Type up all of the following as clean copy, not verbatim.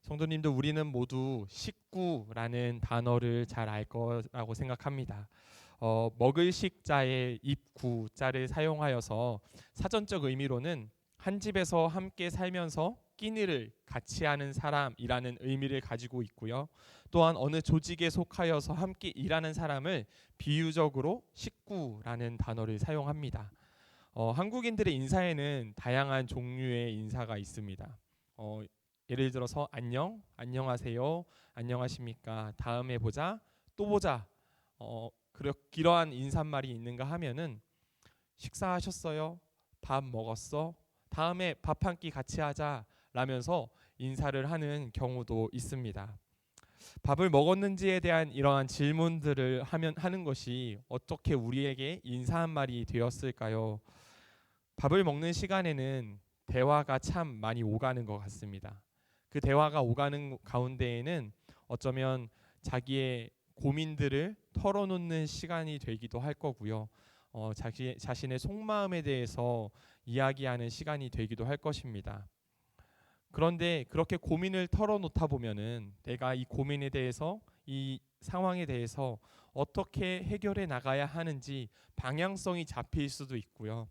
성도님들, 우리는 모두 식구라는 단어를 잘 알 거라고 생각합니다. 먹을 식자의 입구자를 사용하여서 사전적 의미로는 한 집에서 함께 살면서 끼니를 같이 하는 사람이라는 의미를 가지고 있고요. 또한 어느 조직에 속하여서 함께 일하는 사람을 비유적으로 식구라는 단어를 사용합니다. 한국인들의 인사에는 다양한 종류의 인사가 있습니다. 어, 예를 들어서 안녕, 안녕하세요, 안녕하십니까, 다음에 보자, 또 보자. 이러한 인사말이 있는가 하면은 식사하셨어요? 밥 먹었어? 다음에 밥 한 끼 같이 하자 라면서 인사를 하는 경우도 있습니다. 밥을 먹었는지에 대한 이러한 질문들을 하는 것이 어떻게 우리에게 인사 한 말이 되었을까요? 밥을 먹는 시간에는 대화가 참 많이 오가는 것 같습니다. 그 대화가 오가는 가운데에는 어쩌면 자기의 고민들을 털어놓는 시간이 되기도 할 거고요. 자신의 속마음에 대해서 이야기하는 시간이 되기도 할 것입니다. 그런데 그렇게 고민을 털어놓다 보면은 내가 이 고민에 대해서, 이 상황에 대해서 어떻게 해결해 나가야 하는지 방향성이 잡힐 수도 있고요.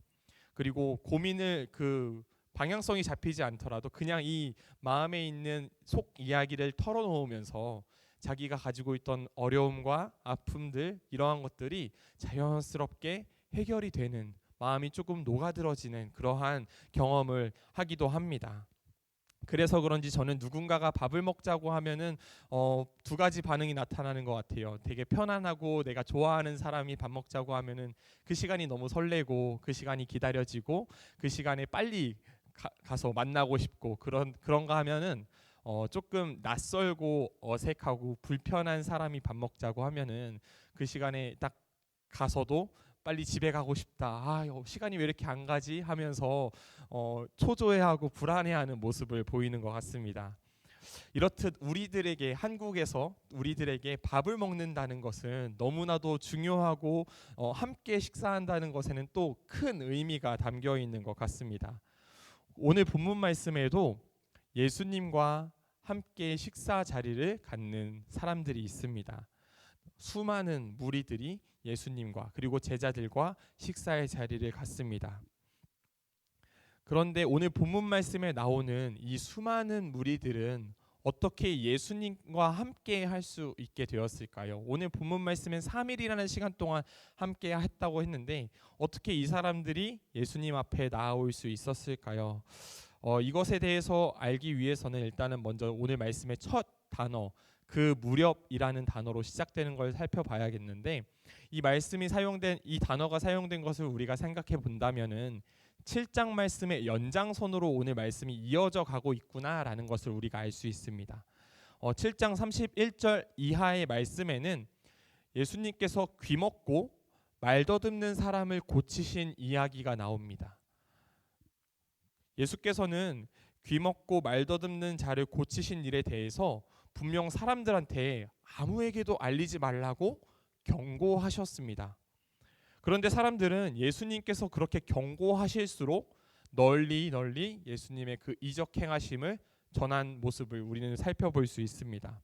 그리고 고민을 방향성이 잡히지 않더라도 그냥 이 마음에 있는 속 이야기를 털어놓으면서 자기가 가지고 있던 어려움과 아픔들, 이러한 것들이 자연스럽게 해결이 되는, 마음이 조금 녹아들어지는 그러한 경험을 하기도 합니다. 그래서 그런지 저는 누군가가 밥을 먹자고 하면은 두 가지 반응이 나타나는 것 같아요. 되게 편안하고 내가 좋아하는 사람이 밥 먹자고 하면은 그 시간이 너무 설레고 그 시간이 기다려지고 그 시간에 빨리 가서 만나고 싶고, 그런가 하면은 조금 낯설고 어색하고 불편한 사람이 밥 먹자고 하면은 그 시간에 딱 가서도 빨리 집에 가고 싶다. 시간이 왜 이렇게 안 가지 하면서 초조해하고 불안해하는 모습을 보이는 것 같습니다. 이렇듯 우리들에게, 한국에서 우리들에게 밥을 먹는다는 것은 너무나도 중요하고 함께 식사한다는 것에는 또 큰 의미가 담겨 있는 것 같습니다. 오늘 본문 말씀에도 예수님과 함께 식사 자리를 갖는 사람들이 있습니다. 수많은 무리들이 예수님과 그리고 제자들과 식사의 자리를 갖습니다. 그런데 오늘 본문 말씀에 나오는 이 수많은 무리들은 어떻게 예수님과 함께 할 수 있게 되었을까요? 오늘 본문 말씀은 3일이라는 시간 동안 함께 했다고 했는데 어떻게 이 사람들이 예수님 앞에 나아올 수 있었을까요? 이것에 대해서 알기 위해서는 일단은 먼저 오늘 말씀의 첫 단어, 그 무렵이라는 단어로 시작되는 걸 살펴봐야겠는데, 이 단어가 사용된 것을 우리가 생각해 본다면은 7장 말씀의 연장선으로 오늘 말씀이 이어져 가고 있구나라는 것을 우리가 알 수 있습니다. 7장 31절 이하의 말씀에는 예수님께서 귀먹고 말 더듬는 사람을 고치신 이야기가 나옵니다. 예수께서는 귀먹고 말 더듬는 자를 고치신 일에 대해서 분명 사람들한테 아무에게도 알리지 말라고 경고하셨습니다. 그런데 사람들은 예수님께서 그렇게 경고하실수록 널리 예수님의 그 이적 행하심을 전한 모습을 우리는 살펴볼 수 있습니다.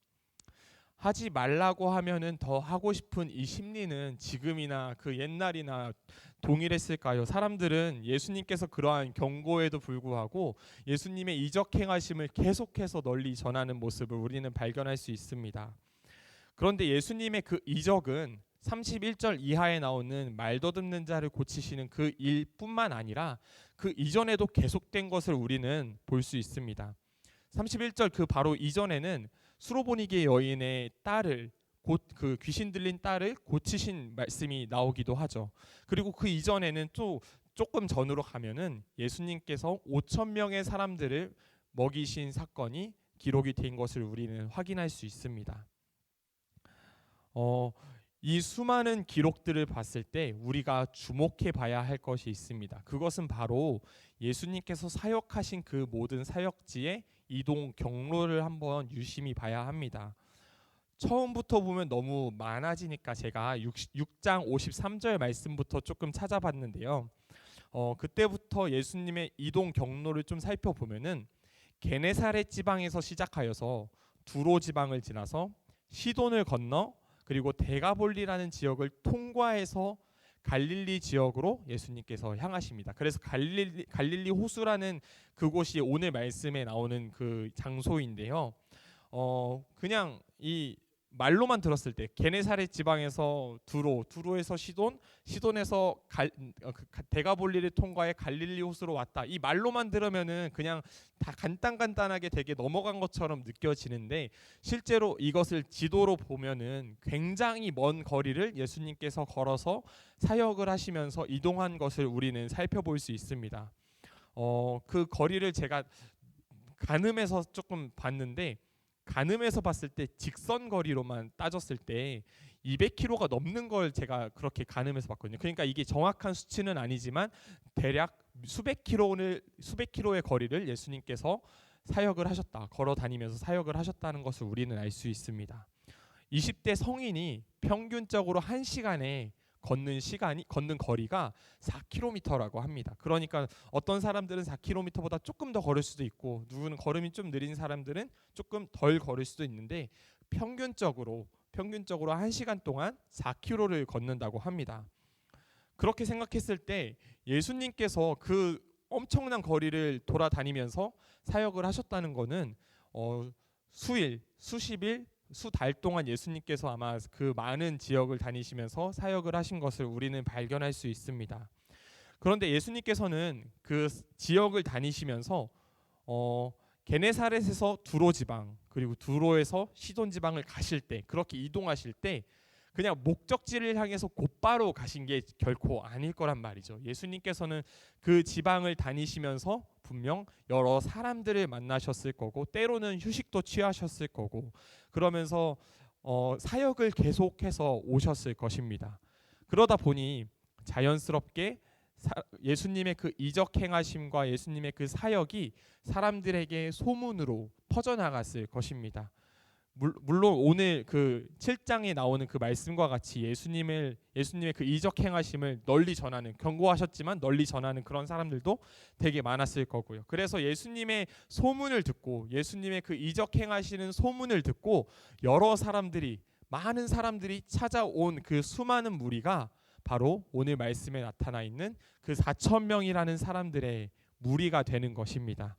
하지 말라고 하면은 더 하고 싶은 이 심리는 지금이나 그 옛날이나 동일했을까요? 사람들은 예수님께서 그러한 경고에도 불구하고 예수님의 이적 행하심을 계속해서 널리 전하는 모습을 우리는 발견할 수 있습니다. 그런데 예수님의 그 이적은 31절 이하에 나오는 말 더듬는 자를 고치시는 그 일뿐만 아니라 그 이전에도 계속된 것을 우리는 볼 수 있습니다. 31절 그 바로 이전에는 수로보니게 여인의 딸을, 곧 그 귀신 들린 딸을 고치신 말씀이 나오기도 하죠. 그리고 그 이전에는 또 조금 전으로 가면은 예수님께서 5천 명의 사람들을 먹이신 사건이 기록이 된 것을 우리는 확인할 수 있습니다. 이 수많은 기록들을 봤을 때 우리가 주목해 봐야 할 것이 있습니다. 그것은 바로 예수님께서 사역하신 그 모든 사역지의 이동 경로를 한번 유심히 봐야 합니다. 처음부터 보면 너무 많아지니까 제가 6장 53절 말씀부터 조금 찾아봤는데요. 그때부터 예수님의 이동 경로를 좀 살펴보면은 게네사렛 지방에서 시작하여서 두로 지방을 지나서 시돈을 건너 그리고 데가볼리라는 지역을 통과해서 갈릴리 지역으로 예수님께서 향하십니다. 그래서 갈릴리 호수라는 그곳이 오늘 말씀에 나오는 그 장소인데요. 그냥 이 말로만 들었을 때 게네사렛 지방에서 두로에서 시돈에서 데가볼리를 통과해 갈릴리 호수로 왔다. 이 말로만 들으면은 그냥 다 간단하게 되게 넘어간 것처럼 느껴지는데 실제로 이것을 지도로 보면은 굉장히 먼 거리를 예수님께서 걸어서 사역을 하시면서 이동한 것을 우리는 살펴볼 수 있습니다. 그 거리를 제가 가늠해서 조금 봤는데 가늠해서 봤을 때 직선 거리로만 따졌을 때 200km가 넘는 걸 제가 그렇게 가늠해서 봤거든요. 그러니까 이게 정확한 수치는 아니지만 대략 수백 킬로의 거리를 예수님께서 사역을 하셨다. 걸어 다니면서 사역을 하셨다는 것을 우리는 알 수 있습니다. 20대 성인이 평균적으로 1시간에 걷는 거리가 4km라고 합니다. 그러니까 어떤 사람들은 4km보다 조금 더 걸을 수도 있고 누구는 걸음이 좀 느린 사람들은 조금 덜 걸을 수도 있는데 평균적으로 1시간 동안 4km를 걷는다고 합니다. 그렇게 생각했을 때 예수님께서 그 엄청난 거리를 돌아다니면서 사역을 하셨다는 것은 수일, 수십일, 수달 동안 예수님께서 아마 그 많은 지역을 다니시면서 사역을 하신 것을 우리는 발견할 수 있습니다. 그런데 예수님께서는 그 지역을 다니시면서 게네사렛에서 두로 지방 그리고 두로에서 시돈 지방을 가실 때 그렇게 이동하실 때 그냥 목적지를 향해서 곧바로 가신 게 결코 아닐 거란 말이죠. 예수님께서는 그 지방을 다니시면서 분명 여러 사람들을 만나셨을 거고 때로는 휴식도 취하셨을 거고 그러면서 사역을 계속해서 오셨을 것입니다. 그러다 보니 자연스럽게 예수님의 그 이적 행하심과 예수님의 그 사역이 사람들에게 소문으로 퍼져나갔을 것입니다. 물론 오늘 그 7장에 나오는 그 말씀과 같이 예수님의 그 이적 행하심을 널리 전하는 경고하셨지만 널리 전하는 그런 사람들도 되게 많았을 거고요. 그래서 예수님의 소문을 듣고 예수님의 그 이적 행하시는 소문을 듣고 많은 사람들이 찾아온 그 수많은 무리가 바로 오늘 말씀에 나타나 있는 그 4,000명이라는 사람들의 무리가 되는 것입니다.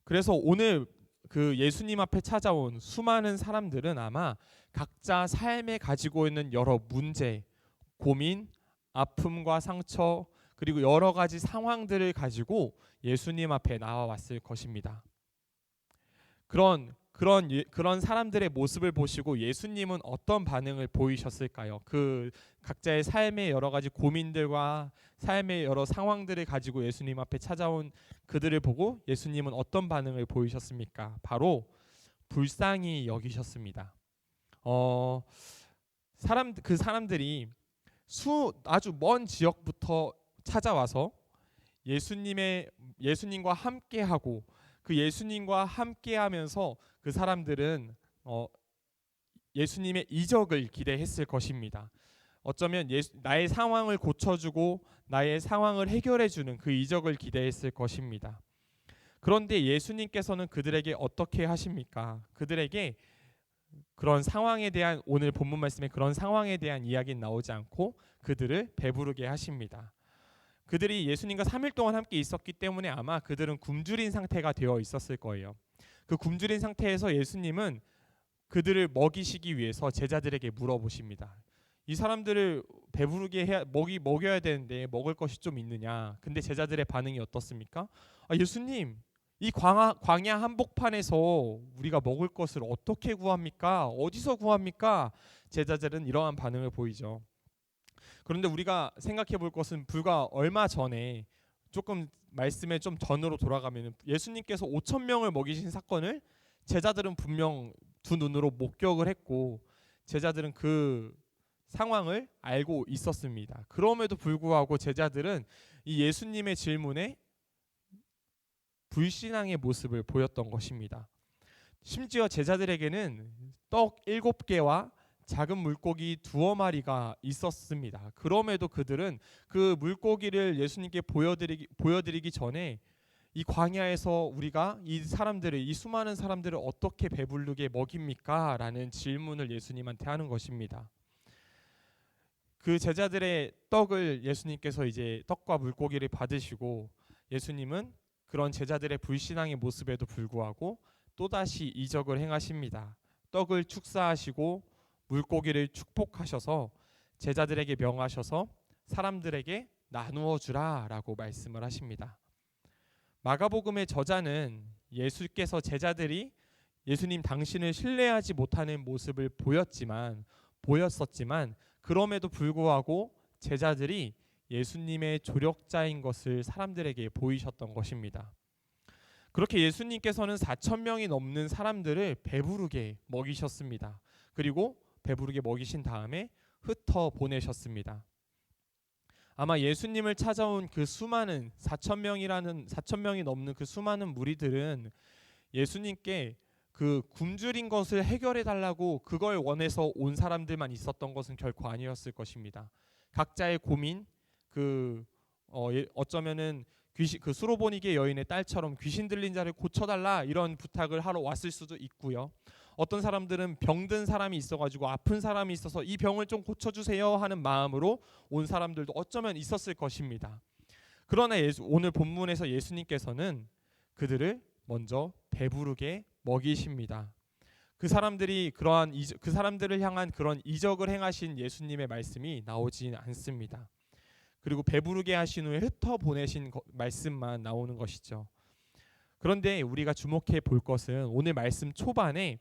그래서 오늘 그 예수님 앞에 찾아온 수많은 사람들은 아마 각자 삶에 가지고 있는 여러 문제, 고민, 아픔과 상처 그리고 여러 가지 상황들을 가지고 예수님 앞에 나와왔을 것입니다. 그런 사람들의 모습을 보시고 예수님은 어떤 반응을 보이셨을까요? 그 각자의 삶의 여러 가지 고민들과 삶의 여러 상황들을 가지고 예수님 앞에 찾아온 그들을 보고 예수님은 어떤 반응을 보이셨습니까? 바로 불쌍히 여기셨습니다. 그 사람들이 아주 먼 지역부터 찾아와서 예수님과 함께하고 그 예수님과 함께하면서 그 사람들은 예수님의 이적을 기대했을 것입니다. 어쩌면 나의 상황을 고쳐주고 나의 상황을 해결해주는 그 이적을 기대했을 것입니다. 그런데 예수님께서는 그들에게 어떻게 하십니까? 그들에게 그런 상황에 대한 오늘 본문 말씀에 그런 상황에 대한 이야기는 나오지 않고 그들을 배부르게 하십니다. 그들이 예수님과 3일 동안 함께 있었기 때문에 아마 그들은 굶주린 상태가 되어 있었을 거예요. 그 굶주린 상태에서 예수님은 그들을 먹이시기 위해서 제자들에게 물어보십니다. 이 사람들을 배부르게 먹여야 되는데 먹을 것이 좀 있느냐. 근데 제자들의 반응이 어떻습니까? 예수님, 이 광야 한복판에서 우리가 먹을 것을 어떻게 구합니까? 어디서 구합니까? 제자들은 이러한 반응을 보이죠. 그런데 우리가 생각해 볼 것은 불과 얼마 전에 조금 말씀에 좀 전으로 돌아가면 예수님께서 5,000명을 먹이신 사건을 제자들은 분명 두 눈으로 목격을 했고 제자들은 그 상황을 알고 있었습니다. 그럼에도 불구하고 제자들은 이 예수님의 질문에 불신앙의 모습을 보였던 것입니다. 심지어 제자들에게는 떡 7개와 작은 물고기 2마리가 있었습니다. 그럼에도 그들은 그 물고기를 예수님께 보여드리기 전에 이 광야에서 우리가 이 수많은 사람들을 어떻게 배부르게 먹입니까? 라는 질문을 예수님한테 하는 것입니다. 그 제자들의 떡을 예수님께서 이제 떡과 물고기를 받으시고, 예수님은 그런 제자들의 불신앙의 모습에도 불구하고 또다시 이적을 행하십니다. 떡을 축사하시고 물고기를 축복하셔서 제자들에게 명하셔서 사람들에게 나누어 주라라고 말씀을 하십니다. 마가복음의 저자는 예수께서 제자들이 예수님 당신을 신뢰하지 못하는 모습을 보였었지만 그럼에도 불구하고 제자들이 예수님의 조력자인 것을 사람들에게 보이셨던 것입니다. 그렇게 예수님께서는 4천 명이 넘는 사람들을 배부르게 먹이셨습니다. 그리고 배부르게 먹이신 다음에 흩어 보내셨습니다. 아마 예수님을 찾아온 그 수많은 4천 명이 넘는 그 수많은 무리들은 예수님께 그 굶주린 것을 해결해 달라고 그걸 원해서 온 사람들만 있었던 것은 결코 아니었을 것입니다. 각자의 고민, 어쩌면은 그 수로보니게 여인의 딸처럼 귀신 들린 자를 고쳐달라 이런 부탁을 하러 왔을 수도 있고요. 어떤 사람들은 병든 사람이 있어가지고 아픈 사람이 있어서 이 병을 좀 고쳐주세요 하는 마음으로 온 사람들도 어쩌면 있었을 것입니다. 그러나 오늘 본문에서 예수님께서는 그들을 먼저 배부르게 먹이십니다. 그 사람들을 향한 그런 이적을 행하신 예수님의 말씀이 나오지 않습니다. 그리고 배부르게 하신 후에 흩어 보내신 말씀만 나오는 것이죠. 그런데 우리가 주목해 볼 것은 오늘 말씀 초반에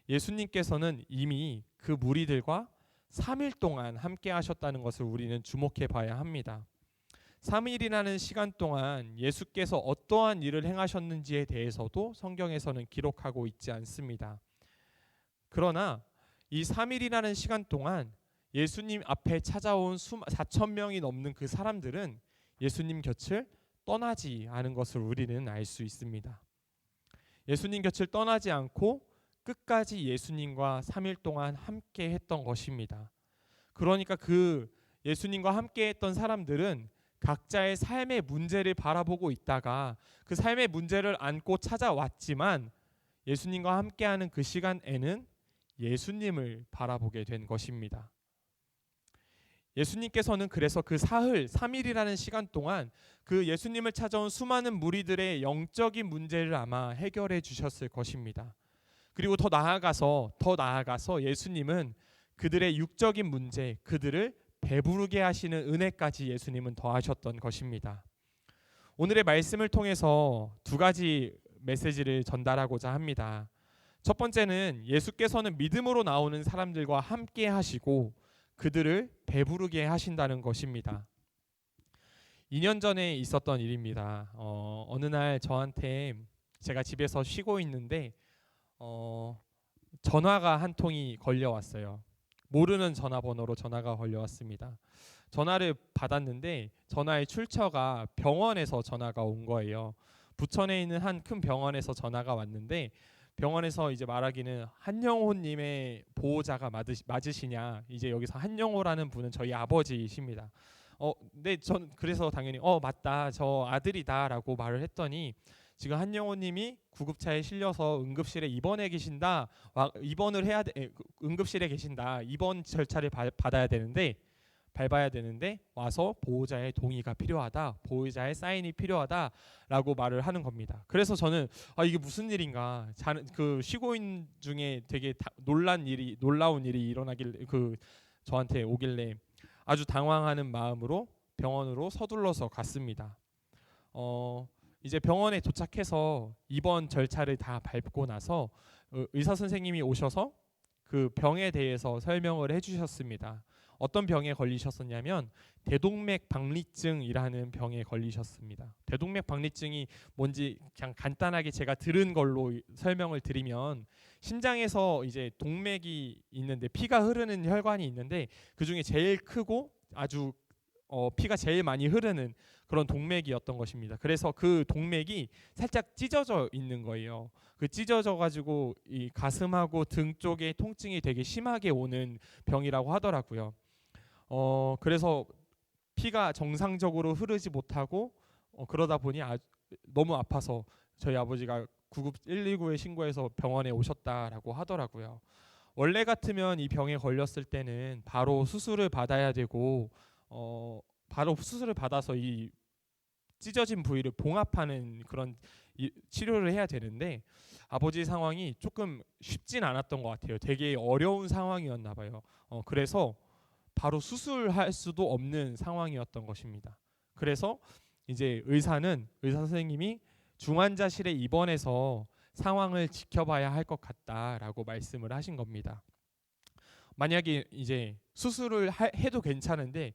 예수님께서는 이미 그 무리들과 3일 동안 함께 하셨다는 것을 우리는 주목해 봐야 합니다. 3일이라는 시간 동안 예수께서 어떠한 일을 행하셨는지에 대해서도 성경에서는 기록하고 있지 않습니다. 그러나 이 3일이라는 시간 동안 예수님 앞에 찾아온 4천 명이 넘는 그 사람들은 예수님 곁을 떠나지 않은 것을 우리는 알 수 있습니다. 예수님 곁을 떠나지 않고 끝까지 예수님과 3일 동안 함께 했던 것입니다. 그러니까 그 예수님과 함께 했던 사람들은 각자의 삶의 문제를 바라보고 있다가 그 삶의 문제를 안고 찾아왔지만 예수님과 함께하는 그 시간에는 예수님을 바라보게 된 것입니다. 예수님께서는 그래서 그 사흘 3일이라는 시간 동안 그 예수님을 찾아온 수많은 무리들의 영적인 문제를 아마 해결해 주셨을 것입니다. 그리고 더 나아가서 예수님은 그들의 육적인 문제, 그들을 배부르게 하시는 은혜까지 예수님은 더하셨던 것입니다. 오늘의 말씀을 통해서 두 가지 메시지를 전달하고자 합니다. 첫 번째는 예수께서는 믿음으로 나오는 사람들과 함께 하시고 그들을 배부르게 하신다는 것입니다. 2년 전에 있었던 일입니다. 어느 날 저한테 제가 집에서 쉬고 있는데 전화가 한 통이 걸려왔어요. 모르는 전화번호로 전화가 걸려왔습니다. 전화를 받았는데 전화의 출처가 병원에서 전화가 온 거예요. 부천에 있는 한 큰 병원에서 전화가 왔는데 병원에서 이제 말하기는 한영호님의 보호자가 맞으시냐, 이제 여기서 한영호라는 분은 저희 아버지이십니다. 네, 전 그래서 당연히 맞다, 저 아들이다라고 말을 했더니 지금 한영호님이 구급차에 실려서 응급실에 입원해 계신다. 입원을 해야 돼. 응급실에 계신다. 입원 절차를 밟아야 되는데 와서 보호자의 동의가 필요하다. 보호자의 사인이 필요하다라고 말을 하는 겁니다. 그래서 저는 이게 무슨 일인가? 그 쉬고 있는 중에 되게 놀라운 일이 일어나길래 저한테 오길래 아주 당황하는 마음으로 병원으로 서둘러서 갔습니다. 이제 병원에 도착해서 입원 절차를 다 밟고 나서 의사 선생님이 오셔서 그 병에 대해서 설명을 해주셨습니다. 어떤 병에 걸리셨었냐면 대동맥 박리증이라는 병에 걸리셨습니다. 대동맥 박리증이 뭔지 그냥 간단하게 제가 들은 걸로 설명을 드리면 심장에서 이제 동맥이 있는데 피가 흐르는 혈관이 있는데 그 중에 제일 크고 아주 피가 제일 많이 흐르는 그런 동맥이었던 것입니다. 그래서 그 동맥이 살짝 찢어져 있는 거예요. 그 찢어져 가지고 이 가슴하고 등 쪽에 통증이 되게 심하게 오는 병이라고 하더라고요. 그래서 피가 정상적으로 흐르지 못하고 그러다 보니 너무 아파서 저희 아버지가 구급 119에 신고해서 병원에 오셨다라고 하더라고요. 원래 같으면 이 병에 걸렸을 때는 바로 수술을 받아야 되고 바로 수술을 받아서 이 찢어진 부위를 봉합하는 그런 치료를 해야 되는데 아버지 상황이 조금 쉽진 않았던 것 같아요. 되게 어려운 상황이었나 봐요. 그래서 바로 수술할 수도 없는 상황이었던 것입니다. 그래서 이제 의사 선생님이 중환자실에 입원해서 상황을 지켜봐야 할 것 같다라고 말씀을 하신 겁니다. 만약에 이제 수술을 해도 괜찮은데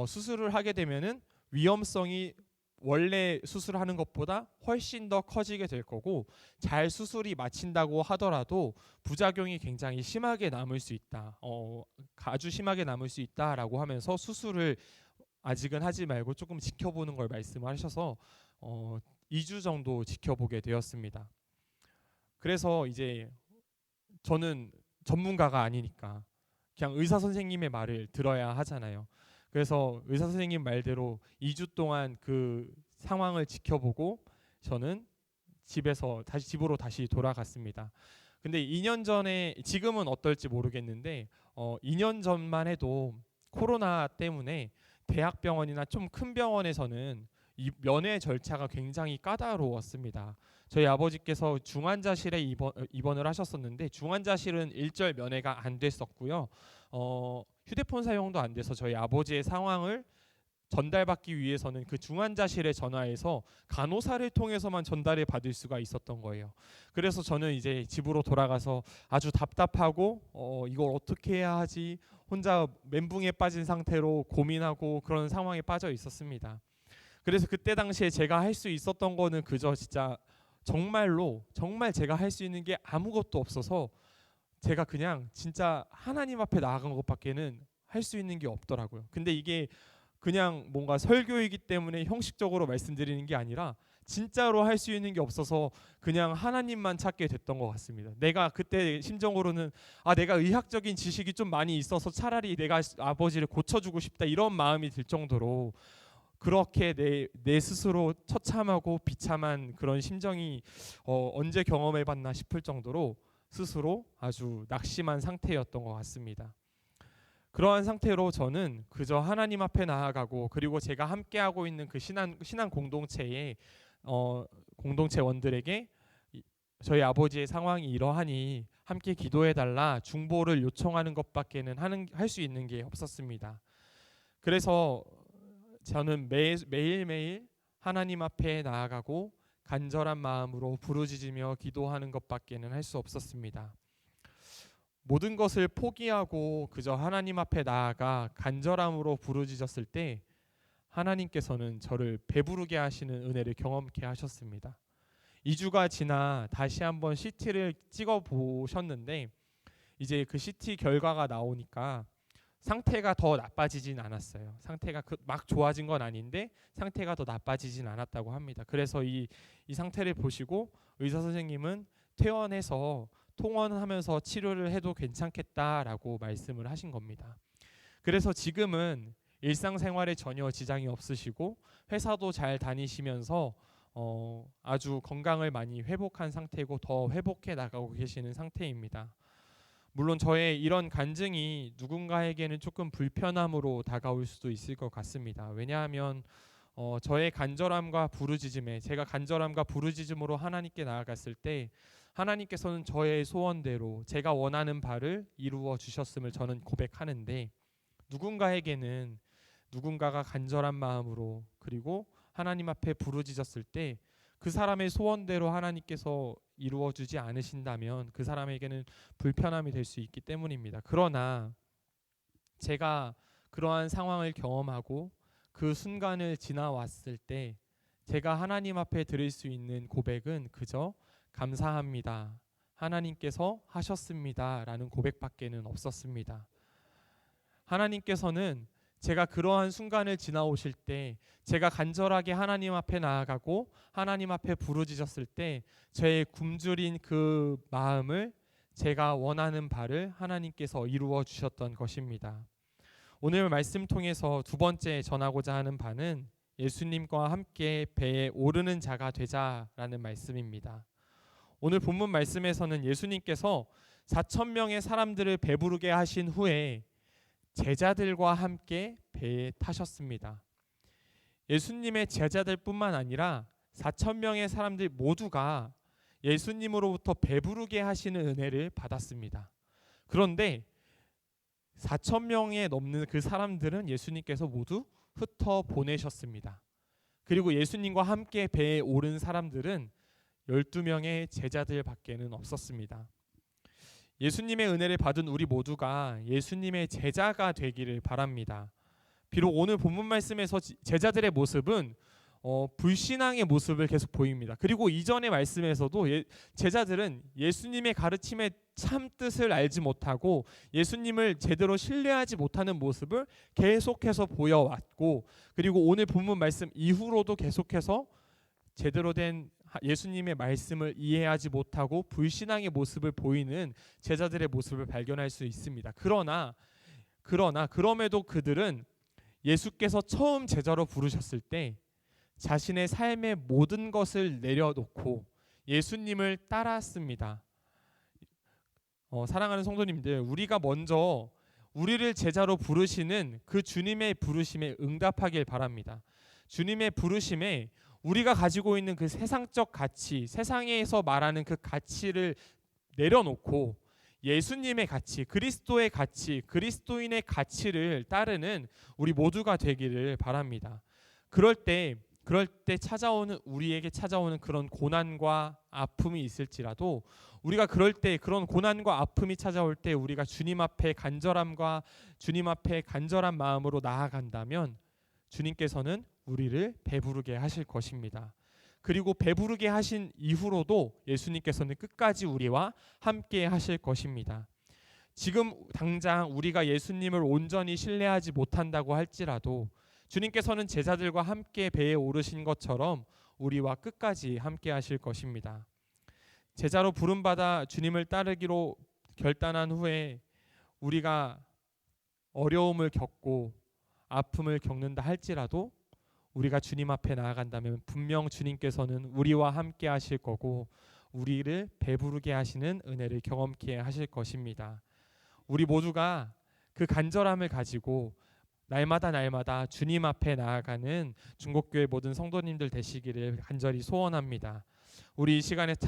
수술을 하게 되면은 위험성이 원래 수술하는 것보다 훨씬 더 커지게 될 거고, 잘 수술이 마친다고 하더라도 부작용이 굉장히 심하게 남을 수 있다. 아주 심하게 남을 수 있다라고 하면서 수술을 아직은 하지 말고 조금 지켜보는 걸 말씀하셔서 2주 정도 지켜보게 되었습니다. 그래서 이제 저는 전문가가 아니니까 그냥 의사 선생님의 말을 들어야 하잖아요. 그래서 의사 선생님 말대로 2주 동안 그 상황을 지켜보고 저는 집으로 다시 돌아갔습니다. 근데 2년 전에, 지금은 어떨지 모르겠는데 2년 전만 해도 코로나 때문에 대학병원이나 좀 큰 병원에서는 이 면회 절차가 굉장히 까다로웠습니다. 저희 아버지께서 중환자실에 입원을 하셨었는데 중환자실은 일절 면회가 안 됐었고요. 휴대폰 사용도 안 돼서 저희 아버지의 상황을 전달받기 위해서는 그 중환자실에 전화해서 간호사를 통해서만 전달을 받을 수가 있었던 거예요. 그래서 저는 이제 집으로 돌아가서 아주 답답하고 이걸 어떻게 해야 하지, 혼자 멘붕에 빠진 상태로 고민하고 그런 상황에 빠져 있었습니다. 그래서 그때 당시에 제가 할 수 있었던 거는 그저 진짜 정말 제가 할 수 있는 게 아무것도 없어서 제가 그냥 진짜 하나님 앞에 나아간 것밖에는 할 수 있는 게 없더라고요. 근데 이게 그냥 뭔가 설교이기 때문에 형식적으로 말씀드리는 게 아니라 진짜로 할 수 있는 게 없어서 그냥 하나님만 찾게 됐던 것 같습니다. 내가 그때 심정으로는 내가 의학적인 지식이 좀 많이 있어서 차라리 내가 아버지를 고쳐주고 싶다 이런 마음이 들 정도로, 그렇게 내 스스로 처참하고 비참한 그런 심정이 언제 경험해봤나 싶을 정도로 스스로 아주 낙심한 상태였던 것 같습니다. 그러한 상태로 저는 그저 하나님 앞에 나아가고, 그리고 제가 함께하고 있는 그 신앙 공동체의 공동체원들에게 저희 아버지의 상황이 이러하니 함께 기도해달라 중보를 요청하는 것밖에는 할 수 있는 게 없었습니다. 그래서 저는 매일매일 하나님 앞에 나아가고 간절한 마음으로 부르짖으며 기도하는 것밖에는 할 수 없었습니다. 모든 것을 포기하고 그저 하나님 앞에 나아가 간절함으로 부르짖었을 때 하나님께서는 저를 배부르게 하시는 은혜를 경험케 하셨습니다. 2주가 지나 다시 한번 CT를 찍어 보셨는데 이제 그 CT 결과가 나오니까 상태가 더 나빠지진 않았어요. 상태가 막 좋아진 건 아닌데 상태가 더 나빠지진 않았다고 합니다. 그래서 이 상태를 보시고 의사 선생님은 퇴원해서 통원하면서 치료를 해도 괜찮겠다라고 말씀을 하신 겁니다. 그래서 지금은 일상생활에 전혀 지장이 없으시고 회사도 잘 다니시면서 아주 건강을 많이 회복한 상태고 더 회복해 나가고 계시는 상태입니다. 물론 저의 이런 간증이 누군가에게는 조금 불편함으로 다가올 수도 있을 것 같습니다. 왜냐하면 저의 간절함과 부르짖음에, 제가 간절함과 부르짖음으로 하나님께 나아갔을 때 하나님께서는 저의 소원대로 제가 원하는 바를 이루어 주셨음을 저는 고백하는데, 누군가에게는 누군가가 간절한 마음으로 그리고 하나님 앞에 부르짖었을 때 그 사람의 소원대로 하나님께서 이루어 주지 않으신다면 그 사람에게는 불편함이 될 수 있기 때문입니다. 그러나 제가 그러한 상황을 경험하고 그 순간을 지나왔을 때 제가 하나님 앞에 드릴 수 있는 고백은 그저 감사합니다, 하나님께서 하셨습니다 라는 고백밖에는 없었습니다. 하나님께서는 제가 그러한 순간을 지나오실 때, 제가 간절하게 하나님 앞에 나아가고 하나님 앞에 부르짖었을 때 제 굶주린 그 마음을, 제가 원하는 바를 하나님께서 이루어 주셨던 것입니다. 오늘 말씀 통해서 두 번째 전하고자 하는 바는 예수님과 함께 배에 오르는 자가 되자라는 말씀입니다. 오늘 본문 말씀에서는 예수님께서 4천 명의 사람들을 배부르게 하신 후에 제자들과 함께 배에 타셨습니다. 예수님의 제자들뿐만 아니라 4천 명의 사람들 모두가 예수님으로부터 배부르게 하시는 은혜를 받았습니다. 그런데 4천 명에 넘는 그 사람들은 예수님께서 모두 흩어 보내셨습니다. 그리고 예수님과 함께 배에 오른 사람들은 12명의 제자들 밖에는 없었습니다. 예수님의 은혜를 받은 우리 모두가 예수님의 제자가 되기를 바랍니다. 비록 오늘 본문 말씀에서 제자들의 모습은 불신앙의 모습을 계속 보입니다. 그리고 이전의 말씀에서도 제자들은 예수님의 가르침의 참 뜻을 알지 못하고 예수님을 제대로 신뢰하지 못하는 모습을 계속해서 보여왔고, 그리고 오늘 본문 말씀 이후로도 계속해서 제대로 된 예수님의 말씀을 이해하지 못하고 불신앙의 모습을 보이는 제자들의 모습을 발견할 수 있습니다. 그럼에도 그들은 예수께서 처음 제자로 부르셨을 때 자신의 삶의 모든 것을 내려놓고 예수님을 따랐습니다. 사랑하는 성도님들, 우리가 먼저 우리를 제자로 부르시는 그 주님의 부르심에 응답하길 바랍니다. 주님의 부르심에 우리가 가지고 있는 그 세상적 가치, 세상에서 말하는 그 가치를 내려놓고 예수님의 가치, 그리스도의 가치, 그리스도인의 가치를 따르는 우리 모두가 되기를 바랍니다. 그럴 때 우리에게 찾아오는 그런 고난과 아픔이 있을지라도 우리가 그럴 때 그런 고난과 아픔이 찾아올 때 우리가 주님 앞에 간절한 마음으로 나아간다면 주님께서는 우리를 배부르게 하실 것입니다. 그리고 배부르게 하신 이후로도 예수님께서는 끝까지 우리와 함께 하실 것입니다. 지금 당장 우리가 예수님을 온전히 신뢰하지 못한다고 할지라도 주님께서는 제자들과 함께 배에 오르신 것처럼 우리와 끝까지 함께 하실 것입니다. 제자로 부름받아 주님을 따르기로 결단한 후에 우리가 어려움을 겪고 아픔을 겪는다 할지라도 우리가 주님 앞에 나아간다면 분명 주님께서는 우리와 함께 하실 거고 우리를 배부르게 하시는 은혜를 경험케 하실 것입니다. 우리 모두가 그 간절함을 가지고 날마다 주님 앞에 나아가는 중곡교회 모든 성도님들 되시기를 간절히 소원합니다. 우리 이 시간에